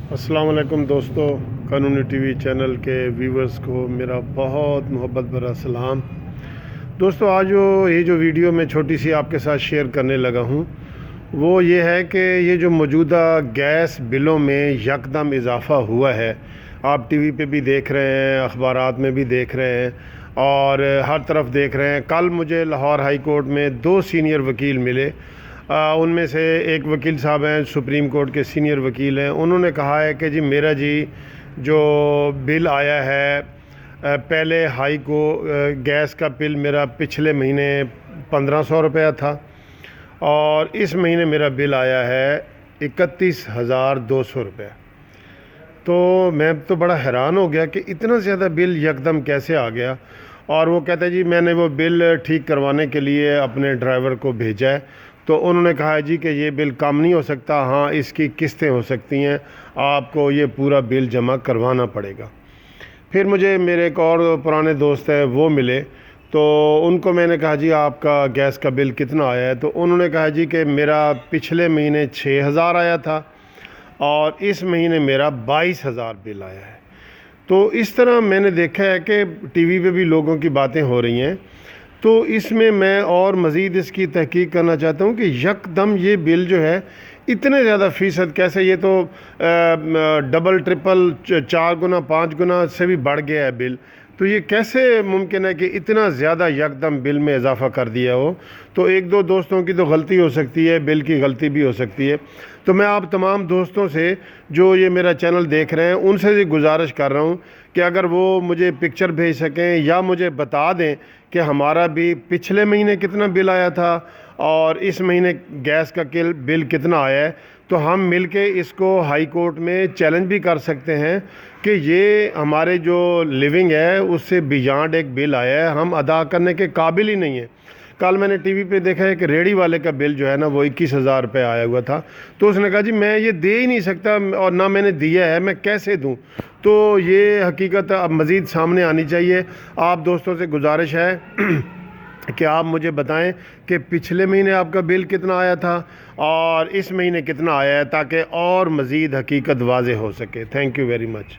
अस्सलाम वालेकुम दोस्तों, कानूनी टीवी चैनल के व्यूवर्स को मेरा बहुत मोहब्बत भरा सलाम। दोस्तों, आज ये जो वीडियो मैं छोटी सी आपके साथ शेयर करने लगा हूँ वो ये है कि ये जो मौजूदा गैस बिलों में यकदम इजाफ़ा हुआ है, आप टीवी पे भी देख रहे हैं, अखबारात में भी देख रहे हैं और हर तरफ देख रहे हैं। कल मुझे लाहौर हाई कोर्ट में 2 सीनियर वकील मिले। उनमें से एक वकील साहब हैं, सुप्रीम कोर्ट के सीनियर वकील हैं। उन्होंने कहा है कि जी मेरा जो बिल आया है, पहले गैस का बिल मेरा पिछले महीने 1500 रुपया था और इस महीने मेरा बिल आया है 31,200 रुपये। तो मैं तो बड़ा हैरान हो गया कि इतना ज़्यादा बिल यकदम कैसे आ गया। और वो कहते हैं जी मैंने वो बिल ठीक करवाने के लिए अपने ड्राइवर को भेजा है, तो उन्होंने कहा है जी कि ये बिल कम नहीं हो सकता, हाँ इसकी किस्तें हो सकती हैं, आपको ये पूरा बिल जमा करवाना पड़ेगा। फिर मुझे मेरे एक और पुराने दोस्त हैं वो मिले, तो उनको मैंने कहा जी आपका गैस का बिल कितना आया है, तो उन्होंने कहा जी कि मेरा पिछले महीने 6,000 आया था और इस महीने मेरा 22,000 बिल आया है। तो इस तरह मैंने देखा है कि टीवी पे भी लोगों की बातें हो रही हैं। तो इसमें मैं और मज़ीद इसकी तहकीक करना चाहता हूँ कि यकदम ये बिल जो है इतने ज़्यादा फ़ीसद कैसे, ये तो डबल ट्रिपल 4 गुना 5 गुना से भी बढ़ गया है बिल। तो ये कैसे मुमकिन है कि इतना ज़्यादा यकदम बिल में इजाफ़ा कर दिया हो। तो एक दो दोस्तों की तो गलती हो सकती है, बिल की गलती भी हो सकती है। तो मैं आप तमाम दोस्तों से जो ये मेरा चैनल देख रहे हैं उनसे भी गुजारिश कर रहा हूँ कि अगर वो मुझे पिक्चर भेज सकें या मुझे बता दें कि हमारा भी पिछले महीने कितना बिल आया था और इस महीने गैस का बिल कितना आया है, तो हम मिलके इसको हाई कोर्ट में चैलेंज भी कर सकते हैं कि ये हमारे जो लिविंग है उससे बियॉन्ड एक बिल आया है, हम अदा करने के काबिल ही नहीं है। कल मैंने टीवी पे देखा है कि रेडी वाले का बिल जो है ना वो 21,000 रुपये आया हुआ था। तो उसने कहा जी मैं ये दे ही नहीं सकता और ना मैंने दिया है, मैं कैसे दूं। तो ये हकीकत अब मज़ीद सामने आनी चाहिए। आप दोस्तों से गुजारिश है कि आप मुझे बताएं कि पिछले महीने आपका बिल कितना आया था और इस महीने कितना आया है, ताकि और मज़ीद हकीकत वाज़ेह हो सके। Thank you very much.